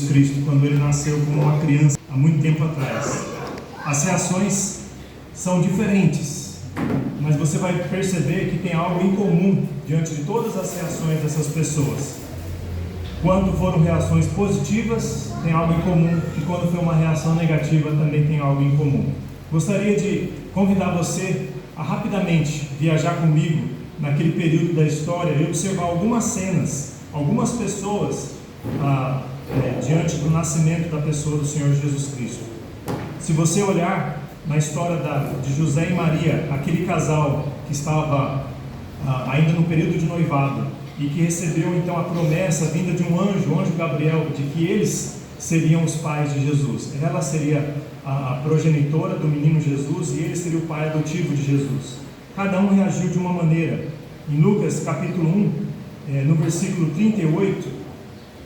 Cristo, quando ele nasceu como uma criança, há muito tempo atrás. As reações são diferentes, mas você vai perceber que tem algo em comum diante de todas as reações dessas pessoas. Quando foram reações positivas, tem algo em comum, e quando foi uma reação negativa, também tem algo em comum. Gostaria de convidar você a rapidamente viajar comigo naquele período da história e observar algumas cenas, algumas pessoas diante do nascimento da pessoa do Senhor Jesus Cristo. Se você olhar na história de José e Maria, aquele casal que estava ainda no período de noivado e que recebeu então a promessa vinda de um anjo, o anjo Gabriel, de que eles seriam os pais de Jesus. Ela seria a progenitora do menino Jesus e ele seria o pai adotivo de Jesus. Cada um reagiu de uma maneira. Em Lucas capítulo 1, no versículo 38,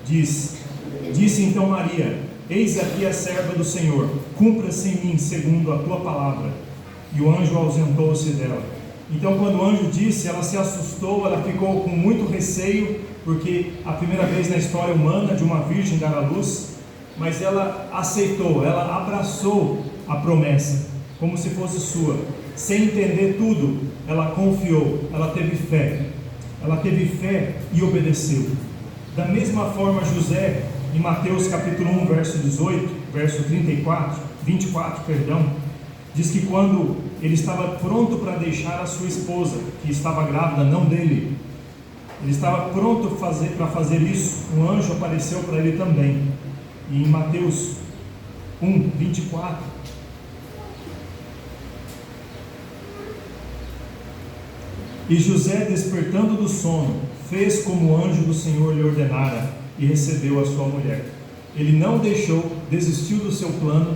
disse então Maria: eis aqui a serva do Senhor, cumpra-se em mim segundo a tua palavra. E o anjo ausentou-se dela. Então, quando o anjo disse, ela se assustou, ela ficou com muito receio, porque a primeira vez na história humana de uma virgem dar à luz, mas ela aceitou, ela abraçou a promessa, como se fosse sua, sem entender tudo. Ela confiou, ela teve fé e obedeceu. Da mesma forma, José, em Mateus capítulo 1, verso 18, verso 24, diz que quando ele estava pronto para deixar a sua esposa, que estava grávida, não dele, ele estava pronto para fazer isso, um anjo apareceu para ele também. E em Mateus 1, 24, e José, despertando do sono, fez como o anjo do Senhor lhe ordenara e recebeu a sua mulher. Ele não desistiu do seu plano,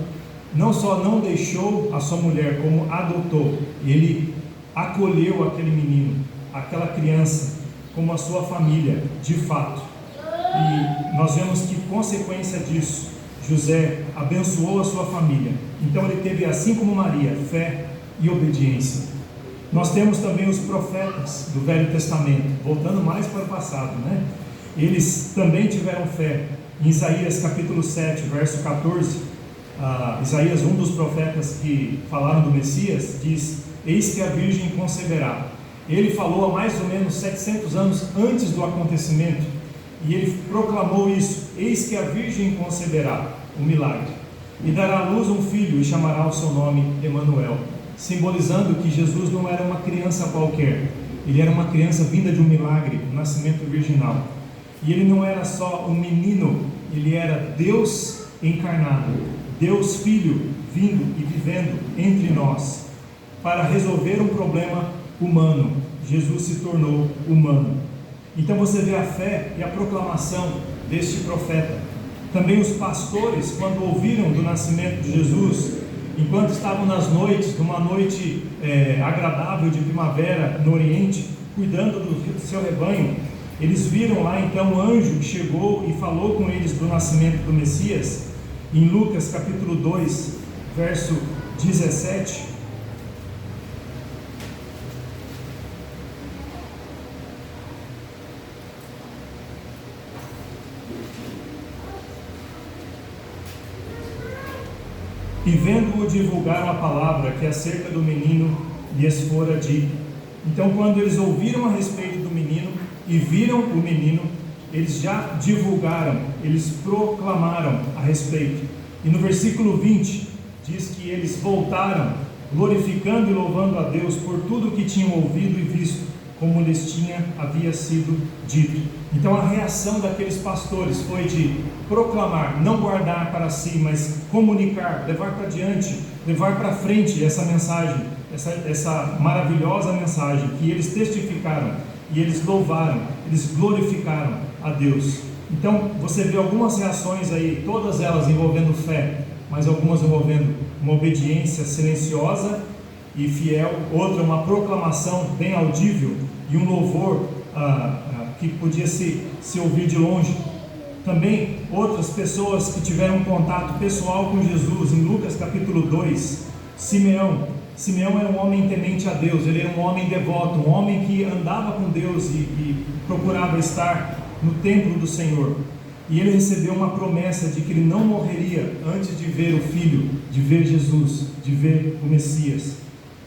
não só não deixou a sua mulher, como adotou. Ele acolheu aquele menino, aquela criança, como a sua família, de fato. E nós vemos que, consequência disso, José abençoou a sua família. Então ele teve, assim como Maria, fé e obediência. Nós temos também os profetas do Velho Testamento, voltando mais para o passado, né? Eles também tiveram fé. Em Isaías capítulo 7, verso 14, Isaías, um dos profetas que falaram do Messias, diz: eis que a virgem conceberá. Ele falou há mais ou menos 700 anos antes do acontecimento, e ele proclamou isso: eis que a virgem conceberá, o milagre, e dará à luz um filho, e chamará o seu nome Emanuel, simbolizando que Jesus não era uma criança qualquer, ele era uma criança vinda de um milagre, um nascimento virginal. E ele não era só um menino, ele era Deus encarnado, Deus Filho, vindo e vivendo entre nós, para resolver um problema humano. Jesus se tornou humano. Então você vê a fé e a proclamação deste profeta. Também os pastores, quando ouviram do nascimento de Jesus, enquanto estavam nas noites, numa noite agradável de primavera no Oriente, cuidando do seu rebanho, eles viram lá então um anjo que chegou e falou com eles do nascimento do Messias. Em Lucas capítulo 2, verso 17, e vendo-o divulgaram a palavra que acerca do menino lhes fora dito. Então, quando eles ouviram a respeito do menino e viram o menino, eles já divulgaram, eles proclamaram a respeito. E no versículo 20 diz que eles voltaram glorificando e louvando a Deus por tudo que tinham ouvido e visto, como lhes havia sido dito. Então a reação daqueles pastores foi de proclamar, não guardar para si, mas comunicar, levar para diante, levar para frente essa mensagem, essa maravilhosa mensagem que eles testificaram, e eles louvaram, eles glorificaram a Deus. Então você vê algumas reações aí, todas elas envolvendo fé, mas algumas envolvendo uma obediência silenciosa e fiel, outra uma proclamação bem audível e um louvor que podia se ouvir de longe. Também outras pessoas que tiveram um contato pessoal com Jesus. Em Lucas capítulo 2, Simeão era um homem temente a Deus, ele era um homem devoto, um homem que andava com Deus e procurava estar no templo do Senhor. e ele recebeu uma promessa de que ele não morreria antes de ver o Filho, de ver Jesus, de ver o Messias.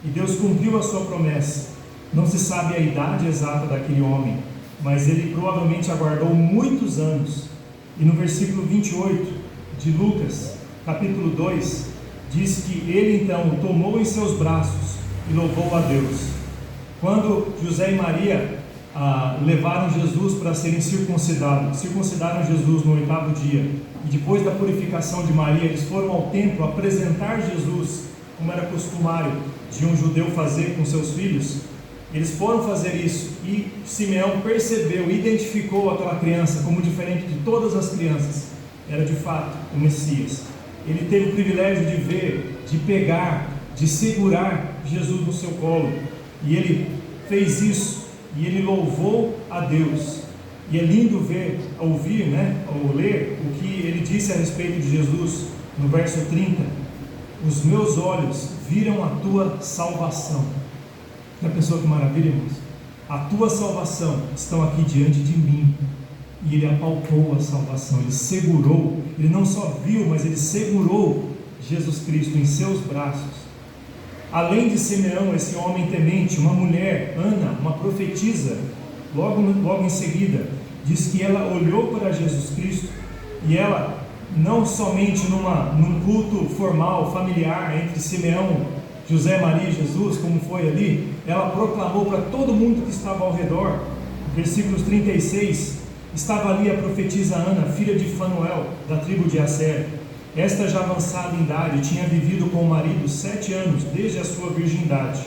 E Deus cumpriu a sua promessa. Não se sabe a idade exata daquele homem, mas ele provavelmente aguardou muitos anos. E no versículo 28 de Lucas, capítulo 2, diz que ele então o tomou em seus braços e louvou a Deus. Quando José e Maria levaram Jesus para serem circuncidados, circuncidaram Jesus no 8º dia, e depois da purificação de Maria, eles foram ao templo apresentar Jesus, como era costumário de um judeu fazer com seus filhos. Eles foram fazer isso, e Simeão percebeu, identificou aquela criança como diferente de todas as crianças. Era de fato o Messias. Ele teve o privilégio de ver, de pegar, de segurar Jesus no seu colo, e ele fez isso, e ele louvou a Deus. E é lindo ver, ouvir, ou ler o que ele disse a respeito de Jesus no verso 30: os meus olhos viram a tua salvação. Já pensou que maravilha, irmãos? A tua salvação estão aqui diante de mim. E ele apalpou a salvação, ele segurou, ele não só viu, mas ele segurou Jesus Cristo em seus braços. Além de Simeão, esse homem temente, uma mulher, Ana, uma profetisa, logo em seguida, diz que ela olhou para Jesus Cristo, e ela, não somente num culto formal, familiar, entre Simeão, José, Maria e Jesus, como foi ali, ela proclamou para todo mundo que estava ao redor. Versículos 36, estava ali a profetisa Ana, filha de Fanuel, da tribo de Asser. Esta, já avançada em idade, tinha vivido com o marido 7 anos, desde a sua virgindade.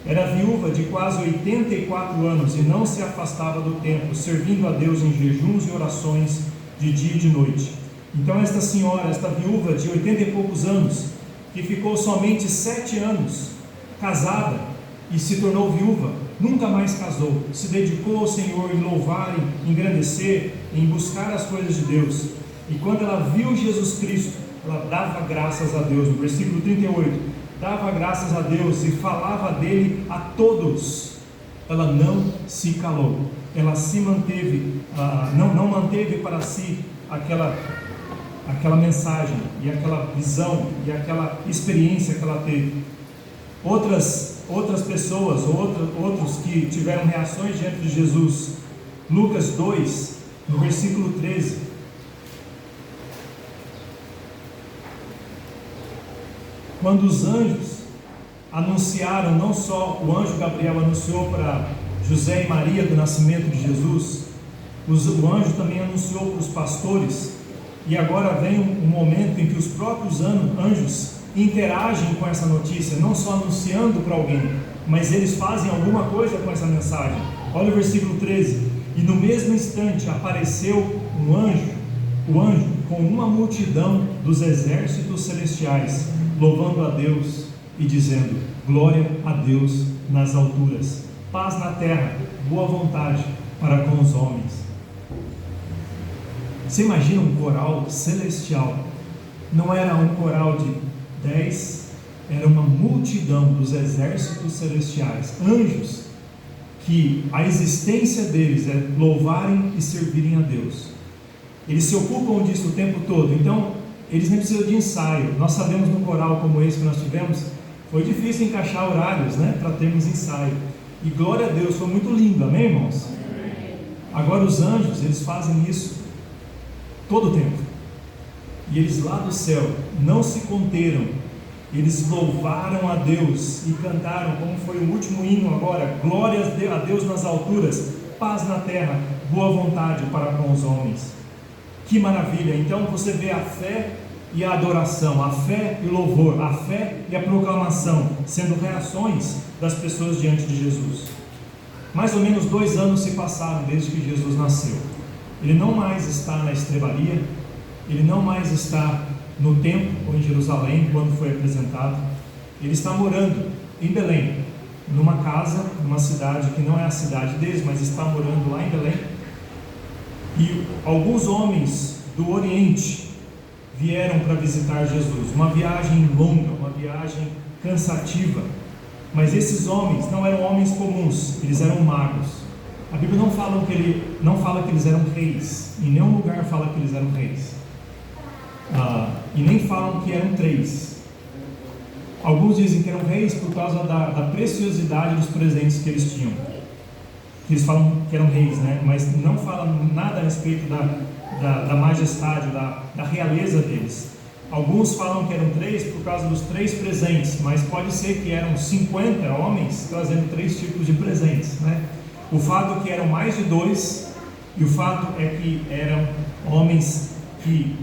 Era viúva de quase 84 anos e não se afastava do templo, servindo a Deus em jejuns e orações de dia e de noite. Então esta senhora, esta viúva de 80 e poucos anos, que ficou somente 7 anos casada e se tornou viúva, nunca mais casou, se dedicou ao Senhor em louvar, em engrandecer, em buscar as coisas de Deus. E quando ela viu Jesus Cristo, ela dava graças a Deus. No versículo 38, dava graças a Deus e falava dele a todos. Ela não se calou, ela se manteve, não manteve para si aquela mensagem e aquela visão e aquela experiência que ela teve. Outras pessoas, outros que tiveram reações diante de Jesus. Lucas 2, no versículo 13, quando os anjos anunciaram, não só o anjo Gabriel anunciou para José e Maria do nascimento de Jesus, o anjo também anunciou para os pastores. E agora vem um momento em que os próprios anjos interagem com essa notícia, não só anunciando para alguém, mas eles fazem alguma coisa com essa mensagem. Olha o versículo 13: e no mesmo instante apareceu o anjo com uma multidão dos exércitos celestiais, louvando a Deus e dizendo: glória a Deus nas alturas, paz na terra, boa vontade para com os homens. Você imagina um coral celestial? Não era um coral de 10, era uma multidão dos exércitos celestiais, anjos, que a existência deles é louvarem e servirem a Deus. Eles se ocupam disso o tempo todo, então eles nem precisam de ensaio. Nós sabemos, no coral como esse que nós tivemos, foi difícil encaixar horários, para termos ensaio, e glória a Deus, foi muito lindo, amém, irmãos? Agora os anjos, eles fazem isso todo o tempo, e eles lá do céu não se conteram, eles louvaram a Deus e cantaram, como foi o último hino agora: glória a Deus nas alturas, paz na terra, boa vontade para com os homens. Que maravilha! Então você vê a fé e a adoração, a fé e o louvor, a fé e a proclamação sendo reações das pessoas diante de Jesus. Mais ou menos 2 anos se passaram desde que Jesus nasceu. Ele não mais está na estrebaria, ele não mais está no templo ou em Jerusalém quando foi apresentado. Ele está morando em Belém, numa casa, numa cidade que não é a cidade deles, mas está morando lá em Belém. E alguns homens do Oriente vieram para visitar Jesus, uma viagem longa, uma viagem cansativa, mas esses homens não eram homens comuns, eles eram magos. A Bíblia não fala que eles eram reis. Em nenhum lugar fala que eles eram reis. E nem falam que eram 3. Alguns dizem que eram reis por causa da preciosidade dos presentes que eles tinham. Eles falam que eram reis, né? Mas não falam nada a respeito da majestade, da realeza deles. Alguns falam que eram 3 por causa dos 3 presentes, mas pode ser que eram 50 homens trazendo 3 tipos de presentes, né? O fato é que eram mais de 2, e o fato é que eram homens que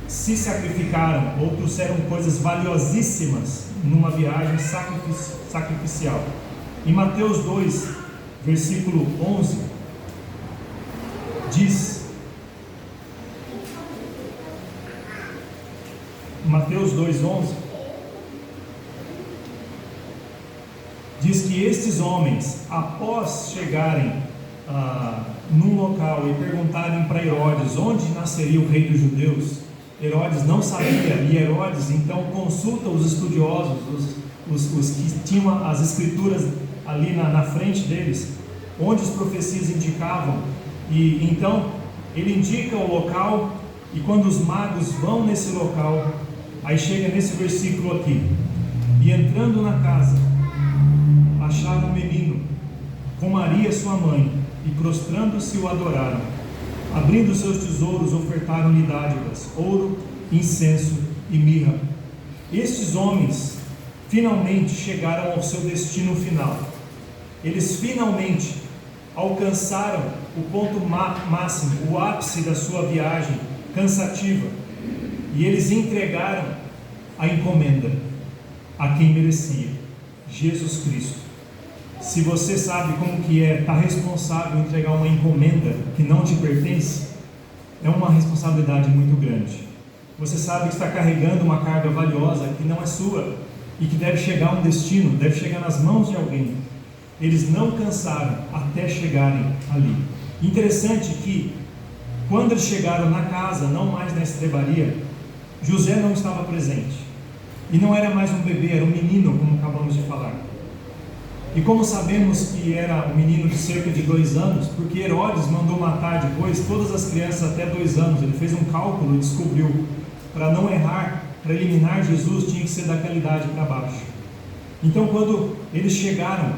se sacrificaram ou trouxeram coisas valiosíssimas numa viagem sacrificial. Em Mateus 2, versículo 11, diz, Mateus 2:11, diz que estes homens, após chegarem num local e perguntarem para Herodes onde nasceria o rei dos judeus, Herodes não sabia, e Herodes então consulta os estudiosos, os que tinham as escrituras ali na frente deles, onde as profecias indicavam, e então ele indica o local, e quando os magos vão nesse local, aí chega nesse versículo aqui: e entrando na casa, acharam um menino com Maria sua mãe, e prostrando-se o adoraram. Abrindo seus tesouros, ofertaram-lhe dádivas, ouro, incenso e mirra. Estes homens finalmente chegaram ao seu destino final. Eles finalmente alcançaram o ponto máximo, o ápice da sua viagem cansativa, e eles entregaram a encomenda a quem merecia, Jesus Cristo. Se você sabe como que é estar responsável em entregar uma encomenda que não te pertence, é uma responsabilidade muito grande. Você sabe que está carregando uma carga valiosa que não é sua e que deve chegar a um destino, deve chegar nas mãos de alguém. Eles não cansaram até chegarem ali. Interessante que quando eles chegaram na casa, não mais na estrebaria, José não estava presente, e não era mais um bebê, era um menino, como acabamos de falar. E como sabemos que era um menino de cerca de 2 anos, porque Herodes mandou matar depois todas as crianças até 2 anos, ele fez um cálculo e descobriu, para não errar, para eliminar Jesus, tinha que ser daquela idade para baixo. Então quando eles chegaram,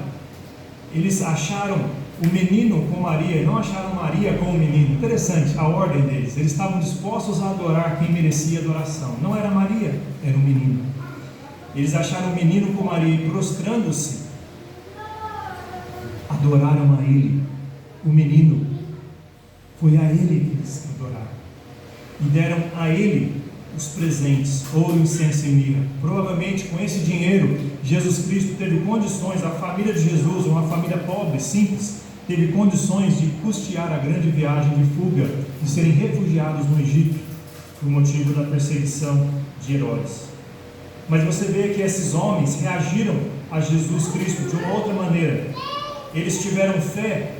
eles acharam o menino com Maria, e não acharam Maria com o menino. Interessante a ordem deles, eles estavam dispostos a adorar quem merecia adoração, não era Maria, era o menino. Eles acharam o menino com Maria e prostrando-se, adoraram a ele, o menino. Foi a ele que eles adoraram, e deram a ele os presentes, ouro, incenso e mirra. Provavelmente com esse dinheiro, Jesus Cristo teve condições, a família de Jesus, uma família pobre, simples, teve condições de custear a grande viagem de fuga, de serem refugiados no Egito, por motivo da perseguição de Herodes. Mas você vê que esses homens reagiram a Jesus Cristo de uma outra maneira. Eles tiveram fé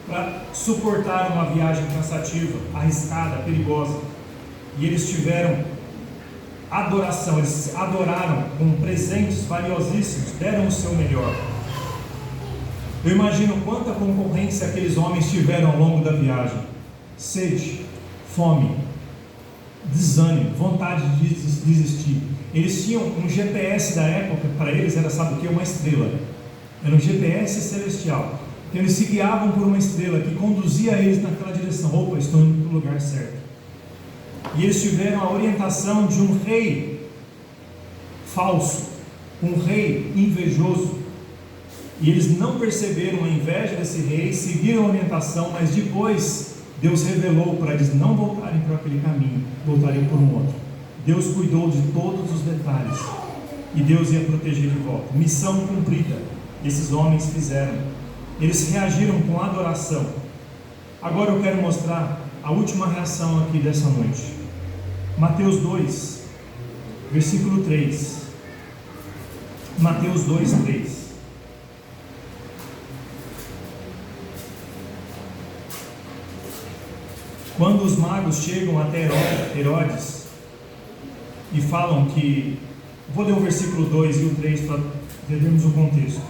para suportar uma viagem cansativa, arriscada, perigosa, e eles tiveram adoração, eles adoraram com presentes valiosíssimos, deram o seu melhor. Eu imagino quanta concorrência aqueles homens tiveram ao longo da viagem: sede, fome, desânimo, vontade de desistir. Eles tinham um GPS da época, para eles era, sabe o que? Uma estrela. Era um GPS celestial. Então eles se guiavam por uma estrela que conduzia eles naquela direção. Opa, estou indo para o lugar certo. E eles tiveram a orientação de um rei falso, um rei invejoso. E eles não perceberam a inveja desse rei, seguiram a orientação, mas depois Deus revelou para eles não voltarem por aquele caminho, voltarem por um outro. Deus cuidou de todos os detalhes e Deus ia proteger de volta. Missão cumprida, esses homens fizeram. Eles reagiram com adoração. Agora eu quero mostrar a última reação aqui dessa noite. Mateus 2, versículo 3. Mateus 2, 3. Quando os magos chegam até Herodes e falam que... Vou ler o versículo 2 e o 3 para entendermos o contexto.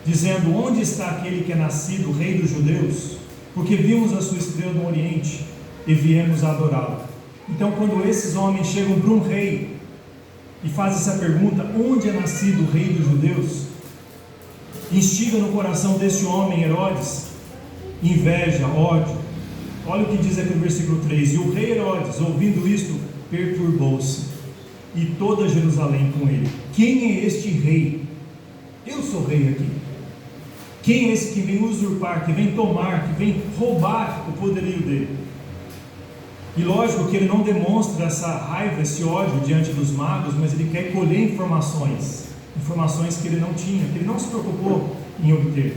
dizendo: onde está aquele que é nascido, rei dos judeus? Porque vimos a sua estrela no Oriente e viemos a adorá-lo. Então, quando esses homens chegam para um rei e fazem essa pergunta: onde é nascido o rei dos judeus? Instiga no coração deste homem, Herodes, inveja, ódio. Olha o que diz aqui no versículo 3: e o rei Herodes, ouvindo isto, perturbou-se, e toda Jerusalém com ele. Quem é este rei? Eu sou rei aqui. Quem é esse que vem usurpar, que vem tomar, que vem roubar o poderio dele? E lógico que ele não demonstra essa raiva, esse ódio diante dos magos, mas ele quer colher informações que ele não tinha, que ele não se preocupou em obter.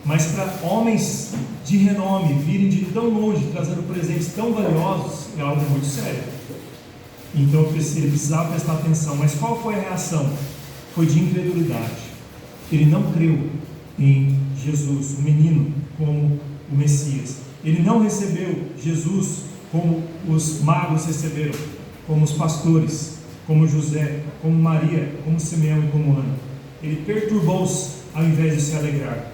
Mas para homens de renome virem de tão longe, trazendo presentes tão valiosos, é algo muito sério. Então ele precisava prestar atenção. Mas qual foi a reação? Foi de incredulidade. Ele não creu em Jesus, o menino, como o Messias. Ele não recebeu Jesus como os magos receberam, como os pastores, como José, como Maria, como Simeão e como Ana. Ele perturbou-se ao invés de se alegrar.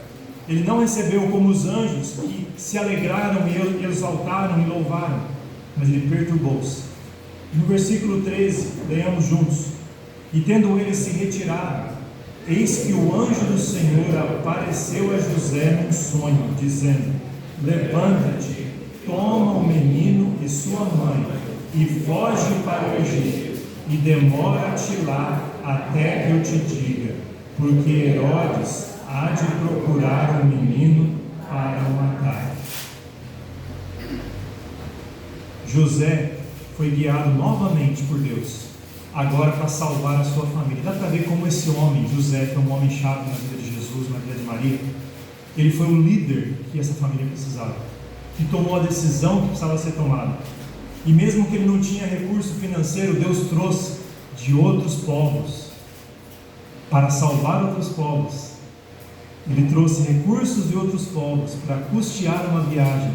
Ele não recebeu como os anjos que se alegraram e exaltaram e louvaram, mas ele perturbou-se. No versículo 13, leamos juntos: e tendo ele se retirado, eis que o anjo do Senhor apareceu a José num sonho, dizendo: levanta-te, toma o menino e sua mãe, e foge para o Egito, e demora-te lá até que eu te diga, porque Herodes há de procurar o menino para o matar. José foi guiado novamente por Deus, agora para salvar a sua família. Dá para ver como esse homem, José, que é um homem chave na vida de Jesus, na vida de Maria, ele foi o líder que essa família precisava, que tomou a decisão que precisava ser tomada. E mesmo que ele não tinha recurso financeiro, Deus trouxe de outros povos para salvar outros povos. Ele trouxe recursos de outros povos para custear uma viagem.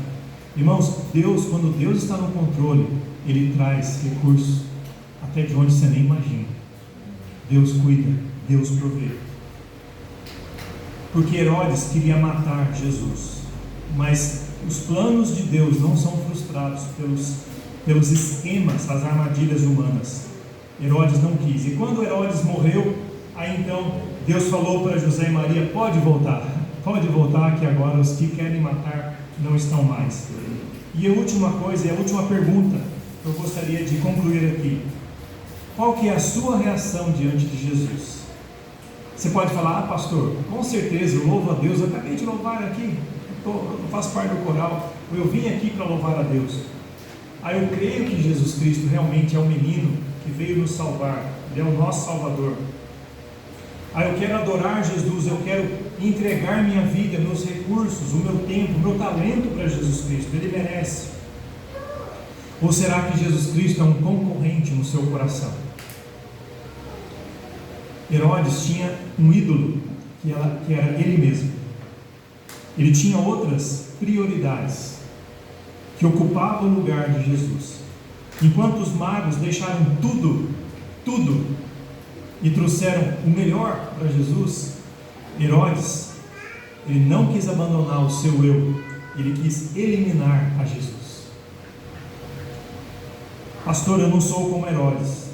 Irmãos, Deus, quando Deus está no controle, Ele traz recursos até de onde você nem imagina. Deus cuida, Deus provê. Porque Herodes queria matar Jesus, mas os planos de Deus não são frustrados pelos esquemas, as armadilhas humanas. Herodes não quis. E quando Herodes morreu, aí então Deus falou para José e Maria: pode voltar, que agora os que querem matar não estão mais. E a última coisa, e a última pergunta que eu gostaria de concluir aqui: qual que é a sua reação diante de Jesus? Você pode falar: ah, pastor, com certeza eu louvo a Deus, eu acabei de louvar aqui, eu faço parte do coral, eu vim aqui para louvar a Deus. Aí eu creio que Jesus Cristo realmente é o menino que veio nos salvar, Ele é o nosso Salvador. Aí eu quero adorar Jesus, eu quero entregar minha vida, meus recursos, o meu tempo, o meu talento para Jesus Cristo, Ele merece. Ou será que Jesus Cristo é um concorrente no seu coração? Herodes tinha um ídolo que era ele mesmo. Ele tinha outras prioridades que ocupavam o lugar de Jesus. Enquanto os magos deixaram tudo e trouxeram o melhor para Jesus, Herodes, ele não quis abandonar o seu eu, ele quis eliminar a Jesus. Pastor, eu não sou como Herodes,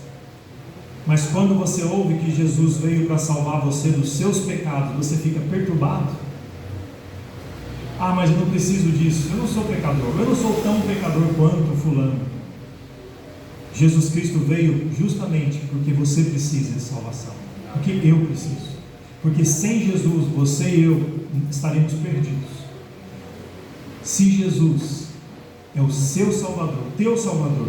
mas quando você ouve que Jesus veio para salvar você dos seus pecados, você fica perturbado. Ah, mas eu não preciso disso, eu não sou pecador, eu não sou tão pecador quanto fulano. Jesus Cristo veio justamente porque você precisa de salvação, porque eu preciso, porque sem Jesus você e eu estaremos perdidos. Se Jesus é o seu Salvador, teu Salvador,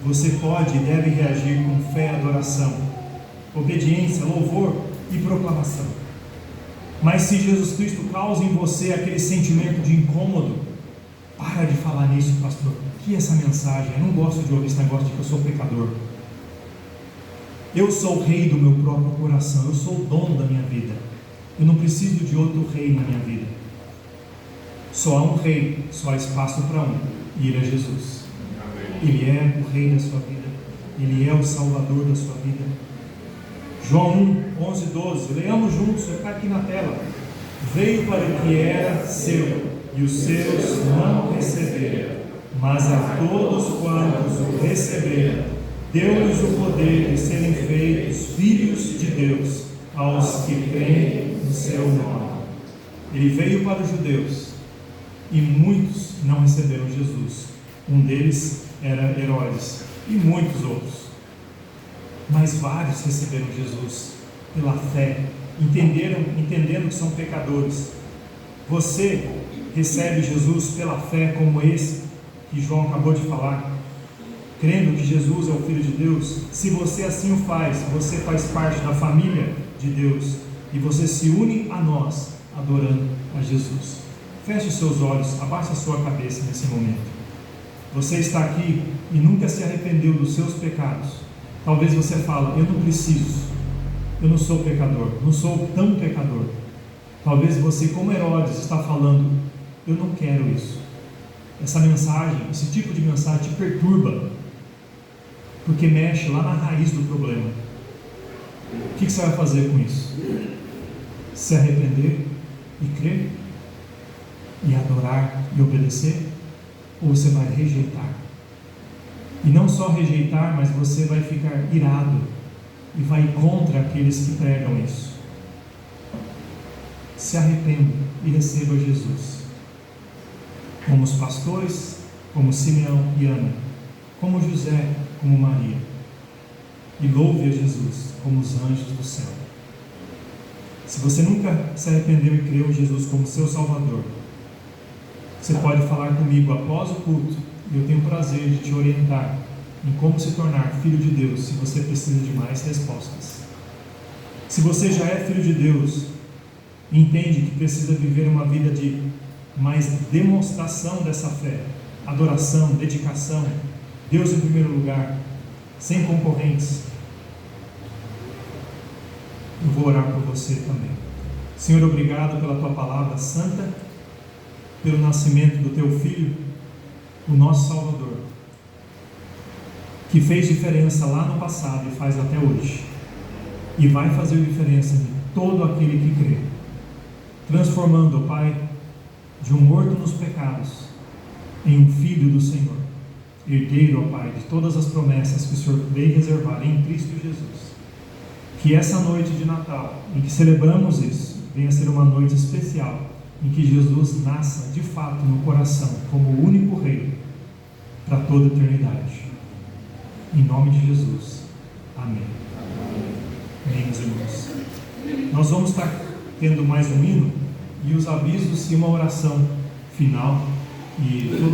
você pode e deve reagir com fé, adoração, obediência, louvor e proclamação. Mas se Jesus Cristo causa em você aquele sentimento de incômodo, para de falar nisso, pastor. Que essa mensagem, eu não gosto de ouvir esse negócio de que eu sou pecador. Eu sou o rei do meu próprio coração, eu sou o dono da minha vida. Eu não preciso de outro rei na minha vida. Só há um rei, só há espaço para um, e ele é Jesus. Ele é o rei da sua vida, ele é o salvador da sua vida. João 1, 11, 12. Leamos juntos, está aqui na tela. Veio para o que era seu, e os seus não receberam. Mas a todos quantos o receberam, deu-lhes o poder de serem feitos filhos de Deus, aos que creem no seu nome. Ele veio para os judeus, e muitos não receberam Jesus. Um deles era Herodes, e muitos outros. Mas vários receberam Jesus pela fé, entendendo que são pecadores. Você recebe Jesus pela fé como esse que João acabou de falar, crendo que Jesus é o Filho de Deus. Se você assim o faz, você faz parte da família de Deus, e você se une a nós, adorando a Jesus. Feche os seus olhos, abaixe a sua cabeça nesse momento. Você está aqui e nunca se arrependeu dos seus pecados. Talvez você fale, eu não preciso, eu não sou pecador, não sou tão pecador. Talvez você, como Herodes, está falando, eu não quero isso. Essa mensagem, esse tipo de mensagem te perturba, porque mexe lá na raiz do problema. O que você vai fazer com isso? Se arrepender e crer? E adorar e obedecer? Ou você vai rejeitar? E não só rejeitar, mas você vai ficar irado e vai contra aqueles que pregam isso. Se arrependa e receba Jesus, como os pastores, como Simeão e Ana, como José, como Maria, e louve a Jesus como os anjos do céu. Se você nunca se arrependeu e creu em Jesus como seu Salvador, você pode falar comigo após o culto, e eu tenho o prazer de te orientar em como se tornar filho de Deus, se você precisa de mais respostas. Se você já é filho de Deus, entende que precisa viver uma vida de mais demonstração dessa fé, adoração, dedicação, Deus em primeiro lugar, sem concorrentes, eu vou orar por você também. Senhor, obrigado pela tua palavra santa, pelo nascimento do teu Filho, o nosso Salvador, que fez diferença lá no passado e faz até hoje, e vai fazer diferença em todo aquele que crê, transformando, ó Pai, de um morto nos pecados, em um filho do Senhor, herdeiro, ó Pai, de todas as promessas que o Senhor veio reservar em Cristo Jesus. Que essa noite de Natal, em que celebramos isso, venha ser uma noite especial, em que Jesus nasça de fato no coração, como o único Rei, para toda a eternidade. Em nome de Jesus. Amém. Amém, meus irmãos. Nós vamos estar tendo mais um hino, e os avisos e uma oração final, e todos